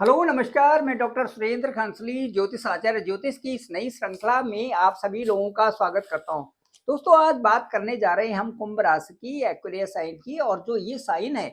Hello नमस्कार, मैं doctor Surendra खंसली ज्योतिष आचार्य ज्योतिष की इस नई श्रृंखला में आप सभी लोगों का स्वागत करता हूं। दोस्तों, आज बात करने जा रहे हैं हम कुंभ राशि की, एक्वेरियस साइन की। और जो ये साइन है,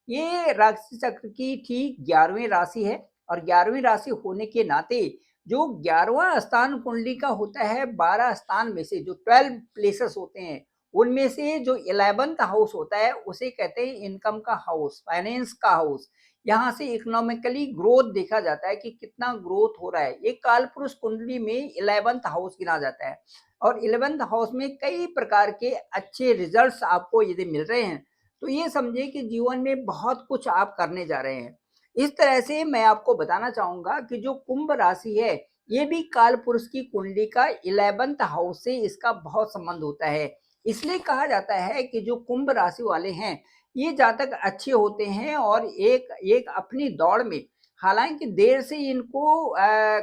ये राशि चक्र की ठीक 11वीं राशि है। और 11वीं राशि होने के नाते जो 11वां स्थान कुंडली का होता है, 12 स्थान में से जो 12 प्लेसेस होते हैं, उनमें से जो 11th हाउस होता है उसे कहते हैं इनकम का हाउस, फाइनेंस का हाउस। यहाँ से इकोनॉमिकली ग्रोथ देखा जाता है कि कितना ग्रोथ हो रहा है। एक काल पुरुष कुंडली में 11th हाउस गिना जाता है। और 11th हाउस में कई प्रकार के अच्छे रिजल्ट्स आपको यदि मिल रहे हैं, तो ये समझिए कि जीवन में बहुत कुछ आप करने जा रहे हैं। इस तरह से मैं आपको बताना चाहूंगा कि जो कुंभ राशि है, ये भी काल पुरुष की कुंडली का 11th हाउस से इसका बहुत संबंध होता है। इसलिए कहा जाता है कि जो कुंभ राशि वाले हैं, ये जातक अच्छे होते हैं और एक एक अपनी दौड़ में, हालांकि देर से इनको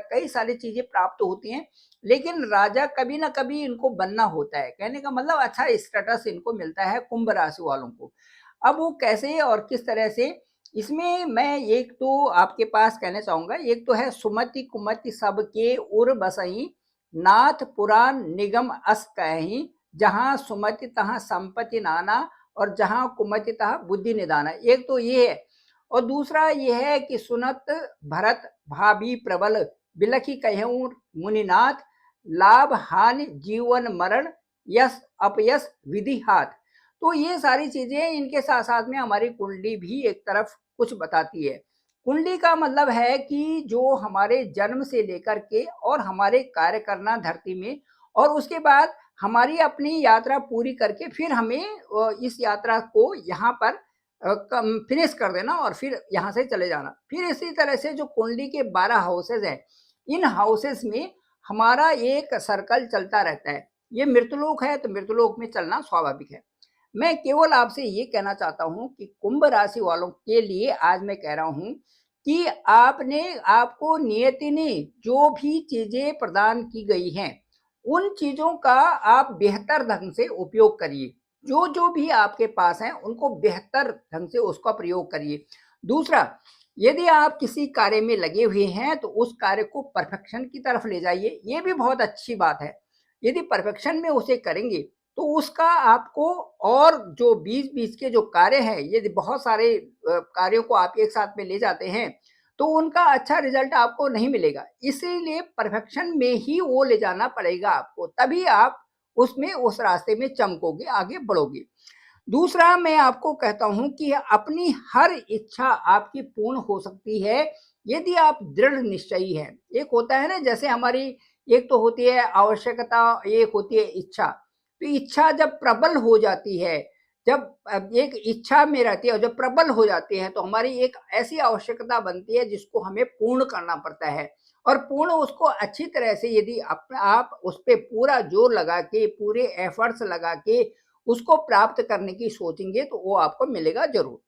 कई सारी चीजें प्राप्त होती हैं, लेकिन राजा कभी ना कभी इनको बनना होता है। कहने का मतलब अच्छा स्टेटस इनको मिलता है कुंभ राशि वालों को। अब वो कैसे और किस तरह से, इसमें मैं एक तो आपके पास कहना चाहूंगा। एक तो है सुमति कुमति सब के उर बसही, नाथ पुराण निगम अस कहीं, जहां सुमति तहां संपत्ति नाना, और जहां कुमतितः बुद्धि निदाना। एक तो ये है। और दूसरा ये है कि सुनत भरत भाभी प्रबल, बिलखी कहूं मुनिनाथ, लाभ हानि जीवन मरण, यश अपयश विधि हाथ। तो ये सारी चीजें इनके साथ साथ में हमारी कुंडली भी एक तरफ कुछ बताती है। कुंडली का मतलब है कि जो हमारे जन्म से लेकर के और हमारे कार्य करना धरती में, और उसके बाद हमारी अपनी यात्रा पूरी करके फिर हमें इस यात्रा को यहाँ पर फिनिश कर देना और फिर यहाँ से चले जाना। फिर इसी तरह से जो कुंडली के 12 हाउसेज हैं, इन हाउसेज में हमारा एक सर्कल चलता रहता है। ये मृतलोक है तो मृतलोक में चलना स्वाभाविक है। मैं केवल आपसे ये कहना चाहता हूँ कि कुंभ राशि वालों के लिए आज मैं कह रहा हूँ कि आपको नियति ने जो भी चीजें प्रदान की गई हैं, उन चीजों का आप बेहतर ढंग से उपयोग करिए। जो जो भी आपके पास है उनको बेहतर ढंग से उसका प्रयोग करिए। दूसरा, यदि आप किसी कार्य में लगे हुए हैं तो उस कार्य को परफेक्शन की तरफ ले जाइए। ये भी बहुत अच्छी बात है। यदि परफेक्शन में उसे करेंगे तो उसका आपको, और जो बीच बीच के जो कार्य हैं, यदि बहुत सारे कार्यों को आप एक साथ में ले जाते हैं तो उनका अच्छा रिजल्ट आपको नहीं मिलेगा। इसीलिए परफेक्शन में ही वो ले जाना पड़ेगा आपको, तभी आप उसमें उस रास्ते में चमकोगे, आगे बढ़ोगे। दूसरा, मैं आपको कहता हूं कि अपनी हर इच्छा आपकी पूर्ण हो सकती है यदि आप दृढ़ निश्चयी हैं। एक होता है ना, जैसे हमारी एक तो होती है आवश्यकता, एक होती है इच्छा। तो इच्छा जब प्रबल हो जाती है, जब एक इच्छा में रहती है और जब प्रबल हो जाती है, तो हमारी एक ऐसी आवश्यकता बनती है जिसको हमें पूर्ण करना पड़ता है। और पूर्ण उसको अच्छी तरह से यदि आप उस पर पूरा जोर लगा के, पूरे एफर्ट्स लगा के उसको प्राप्त करने की सोचेंगे तो वो आपको मिलेगा जरूर।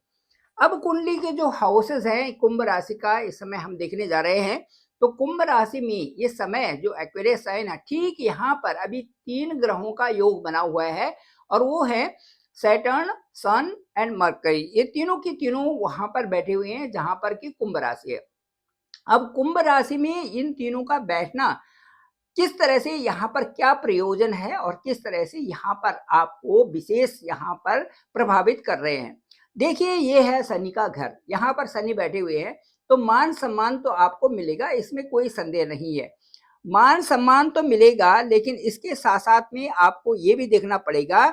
अब कुंडली के जो हाउसेस हैं कुंभ राशि का, इस समय हम देखने जा रहे हैं। तो कुंभ राशि में ये समय जो एक्वेरियस साइन है, ठीक यहाँ पर अभी 3 ग्रहों का योग बना हुआ है। और वो है सैटर्न, सन एंड मरकरी। ये तीनों की तीनों वहां पर बैठे हुए हैं जहां पर की कुंभ राशि है। अब कुंभ राशि में इन तीनों का बैठना किस तरह से, यहाँ पर क्या प्रयोजन है और किस तरह से यहाँ पर आपको विशेष यहाँ पर प्रभावित कर रहे हैं। देखिए, ये है शनि का घर, यहाँ पर शनि बैठे हुए हैं। तो मान सम्मान तो आपको मिलेगा, इसमें कोई संदेह नहीं है। मान सम्मान तो मिलेगा, लेकिन इसके साथ साथ में आपको ये भी देखना पड़ेगा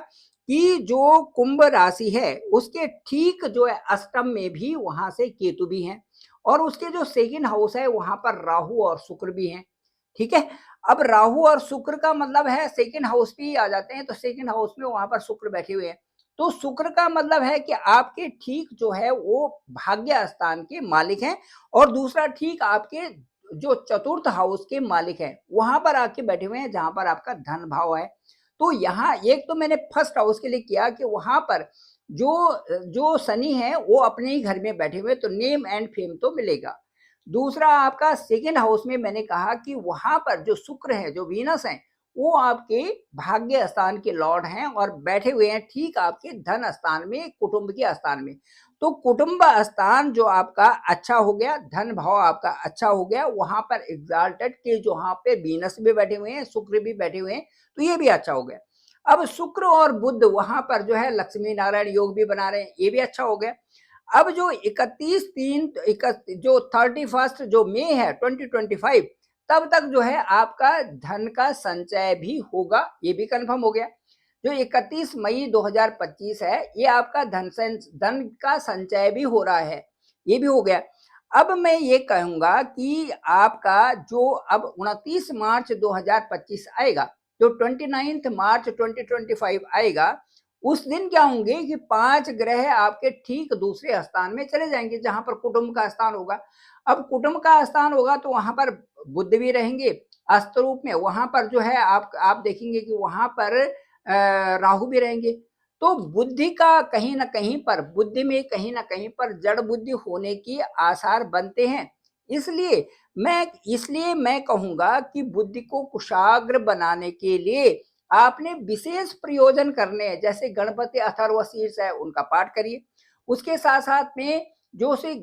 कि जो कुंभ राशि है उसके ठीक जो है अष्टम में भी वहां से केतु भी हैं, और उसके जो सेकंड हाउस है वहां पर राहु और शुक्र भी हैं। ठीक है। अब राहु और शुक्र का मतलब है सेकंड हाउस भी आ जाते हैं, तो सेकंड हाउस में वहां पर शुक्र बैठे हुए हैं। तो शुक्र का मतलब है कि आपके ठीक जो है वो भाग्य स्थान के मालिक हैं। और दूसरा, ठीक आपके जो चतुर्थ हाउस के मालिक हैं वहां पर आके बैठे हुए हैं जहां पर आपका धन भाव है। तो यहाँ एक तो मैंने फर्स्ट हाउस के लिए किया कि वहां पर जो जो शनि है वो अपने ही घर में बैठे हुए, तो नेम एंड फेम तो मिलेगा। दूसरा, आपका सेकेंड हाउस में मैंने कहा कि वहां पर जो शुक्र है, जो वीनस है, वो आपके भाग्य स्थान के लॉर्ड हैं और बैठे हुए हैं ठीक आपके धन स्थान में, कुटुंब के स्थान में। तो कुटुंब स्थान जो आपका अच्छा हो गया, धन भाव आपका अच्छा हो गया, वहां पर एग्जाल्टेड के जो वहां पे वीनस भी बैठे हुए हैं, शुक्र भी बैठे हुए हैं, तो ये भी अच्छा हो गया। अब शुक्र और बुध वहां पर जो है लक्ष्मी नारायण योग भी बना रहे हैं, ये भी अच्छा हो गया। अब जो 31 जो मई है 2025, तब तक जो है आपका धन का संचय भी होगा, ये भी कंफर्म हो गया। जो 31 मई 2025 है, ये आपका धन का संचय भी हो रहा है, ये भी हो गया। अब मैं ये कहूंगा कि आपका जो अब 29 मार्च 2025 आएगा, जो 29 मार्च 2025 आएगा, उस दिन क्या होंगे कि 5 ग्रह आपके ठीक दूसरे स्थान में चले जाएंगे, जहां पर कुटुंब का स्थान होगा। अब कुटुंब का स्थान होगा तो वहां पर बुध भी रहेंगे अस्त रूप में, वहां पर जो है आप देखेंगे कि वहां पर राहु भी रहेंगे। तो बुद्धि का कहीं ना कहीं पर, बुद्धि में कहीं ना कहीं पर जड़ बुद्धि होने की आसार बनते हैं। इसलिए मैं कहूंगा कि बुद्धि को कुशाग्र बनाने के लिए आपने विशेष प्रयोजन करने हैं, जैसे गणपति अथर्व शीर्ष है उनका पाठ करिए। उसके साथ साथ में जो से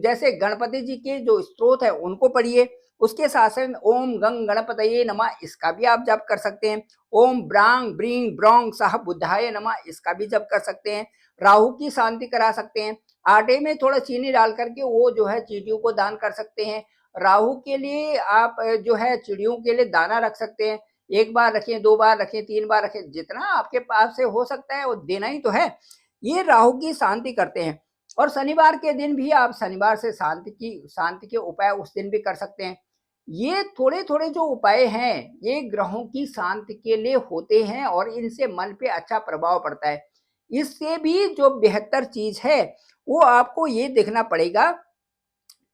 जैसे गणपति जी के जो स्त्रोत है उनको पढ़िए। उसके साथ साथ ओम गंग गणपतये नमः, इसका भी आप जप कर सकते हैं। ओम ब्रांग ब्रींग ब्रोंग सह बुद्धाय नमः, इसका भी जप कर सकते हैं। राहु की शांति करा सकते हैं, आटे में थोड़ा चीनी डाल करके वो जो है चींटियों को दान कर सकते हैं। राहु के लिए आप जो है चिड़ियों के लिए दाना रख सकते हैं, 1 बार रखें, 2 बार रखें, 3 बार रखें, जितना आपके पास से हो सकता है वो देना ही तो है। ये राहु की शांति करते हैं। और शनिवार के दिन भी आप शनिवार से शांति के उपाय उस दिन भी कर सकते हैं। ये थोड़े थोड़े जो उपाय हैं, ये ग्रहों की शांति के लिए होते हैं और इनसे मन पे अच्छा प्रभाव पड़ता है। इससे भी जो बेहतर चीज है वो आपको ये देखना पड़ेगा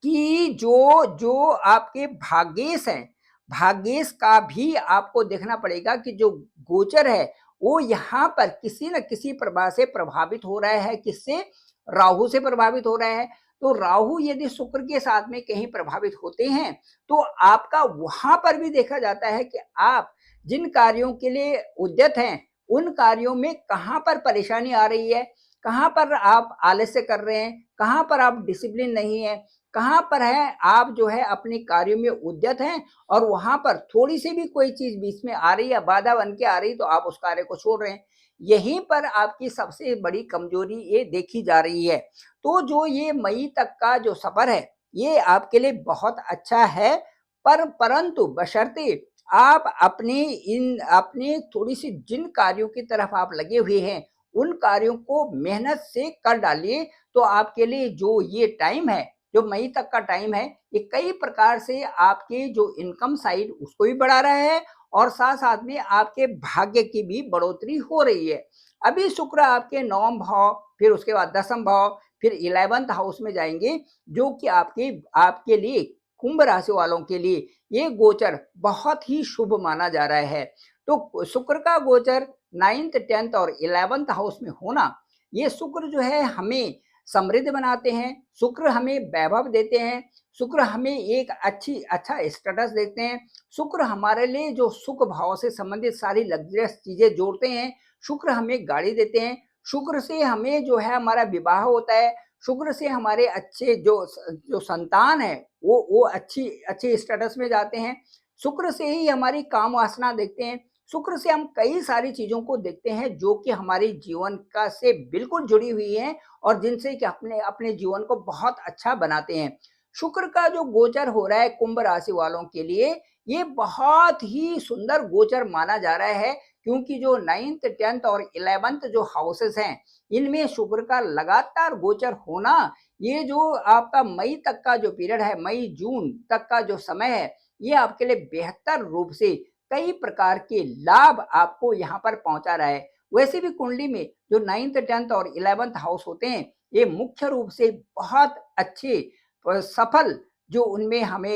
कि जो जो आपके भाग्येश हैं, भाग्येश का भी आपको देखना पड़ेगा कि जो गोचर है वो यहाँ पर किसी न किसी प्रभाव से प्रभावित हो रहा है। किससे? राहु से प्रभावित हो रहा है। तो राहु यदि शुक्र के साथ में कहीं प्रभावित होते हैं तो आपका वहां पर भी देखा जाता है कि आप जिन कार्यों के लिए उद्यत हैं उन कार्यों में कहां पर परेशानी आ रही है, कहां पर आप आलस्य कर रहे हैं, कहां पर आप डिसिप्लिन नहीं है, कहां पर है आप जो है अपने कार्यों में उद्यत हैं, और वहां पर थोड़ी सी भी कोई चीज बीच में आ रही है, बाधा बन के आ रही, तो आप उस कार्य को छोड़ रहे हैं। यहीं पर आपकी सबसे बड़ी कमजोरी ये देखी जा रही है। तो जो ये मई तक का जो सफर है ये आपके लिए बहुत अच्छा है, परंतु बशर्ते आप अपने थोड़ी सी जिन कार्यों की तरफ आप लगे हुए हैं उन कार्यों को मेहनत से कर डालिए। तो आपके लिए जो ये टाइम है, जो मई तक का टाइम है, ये कई प्रकार से आपके जो इनकम साइड उसको भी बढ़ा रहा है और साथ साथ में आपके भाग्य की भी बढ़ोतरी हो रही है। अभी शुक्र आपके 9वें भाव, फिर उसके बाद 10वें भाव, फिर 11th हाउस में जाएंगे, जो कि आपके आपके लिए कुंभ राशि वालों के लिए ये गोचर बहुत ही शुभ माना जा रहा है। तो शुक्र का गोचर 9th 10th और 11th हाउस में होना, ये शुक्र जो है हमें समृद्ध बनाते हैं, शुक्र हमें वैभव देते हैं, शुक्र हमें एक अच्छा स्टेटस देते हैं, शुक्र हमारे लिए जो सुख भाव से संबंधित सारी लग्जरियस चीजें जोड़ते हैं, शुक्र हमें गाड़ी देते हैं, शुक्र से हमें जो है हमारा विवाह होता है, शुक्र से हमारे अच्छे जो संतान है वो अच्छी स्टेटस में जाते हैं, शुक्र से ही हमारी काम वासना देखते हैं, शुक्र से हम कई सारी चीजों को देखते हैं जो कि हमारे जीवन का से बिल्कुल जुड़ी हुई हैं और जिनसे कि अपने अपने जीवन को बहुत अच्छा बनाते हैं। शुक्र का जो गोचर हो रहा है कुंभ राशि वालों के लिए, ये बहुत ही सुंदर गोचर माना जा रहा है, क्योंकि जो 9th 10th और 11th जो हाउसेस हैं इनमें शुक्र का लगातार गोचर होना, ये जो आपका मई तक का जो पीरियड है, मई जून तक का जो समय है, ये आपके लिए बेहतर रूप से कई प्रकार के लाभ आपको यहाँ पर पहुंचा रहा है। वैसे भी कुंडली में जो 9th 10th और 11th हाउस होते हैं ये मुख्य रूप से बहुत अच्छे सफल, जो उनमें हमें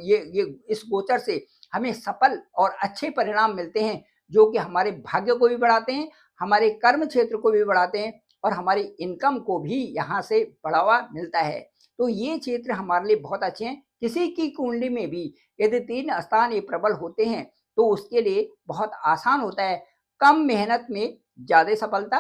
ये इस गोचर से हमें सफल और अच्छे परिणाम मिलते हैं, जो कि हमारे भाग्य को भी बढ़ाते हैं, हमारे कर्म क्षेत्र को भी बढ़ाते हैं और हमारी इनकम को भी यहाँ से बढ़ावा मिलता है। तो ये क्षेत्र हमारे लिए बहुत अच्छे हैं। किसी की कुंडली में भी यदि 3 स्थान ये प्रबल होते हैं तो उसके लिए बहुत आसान होता है, कम मेहनत में ज्यादा सफलता।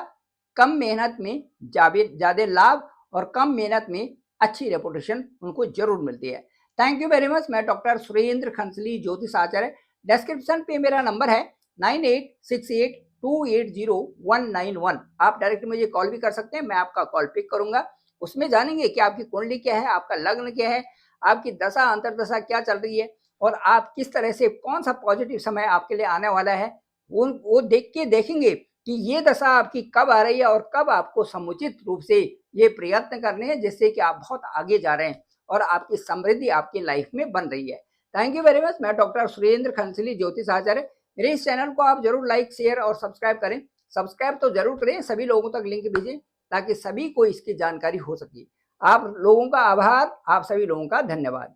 कम मेहनत में ज़्यादा लाभ और कम मेहनत में अच्छी रेपुटेशन उनको जरूर मिलती है। Thank you very much. मैं डॉक्टर सुरेंद्र खंसली, ज्योतिष आचार्य। डिस्क्रिप्शन पे मेरा नंबर है 9868280191। आप डायरेक्ट मुझे कॉल भी कर सकते हैं, मैं आपका कॉल पिक करूंगा। उसमें जानेंगे कि आपकी कुंडली क्या है, आपका लग्न क्या है, आपकी दशा अंतरदशा क्या चल रही है और आप किस तरह से, कौन सा पॉजिटिव समय आपके लिए आने वाला है। वो देखेंगे कि ये दशा आपकी कब आ रही है और कब आपको समुचित रूप से ये प्रयत्न करने हैं जिससे कि आप बहुत आगे जा रहे हैं और आपकी समृद्धि आपकी लाइफ में बन रही है। Thank you very much. मैं डॉक्टर सुरेंद्र खंसली, ज्योतिष आचार्य। मेरे इस चैनल को आप जरूर लाइक, शेयर और सब्सक्राइब करें। सब्सक्राइब तो जरूर करें, सभी लोगों तक लिंक भेजें ताकि सभी को इसकी जानकारी हो सके। आप लोगों का आभार, आप सभी लोगों का धन्यवाद।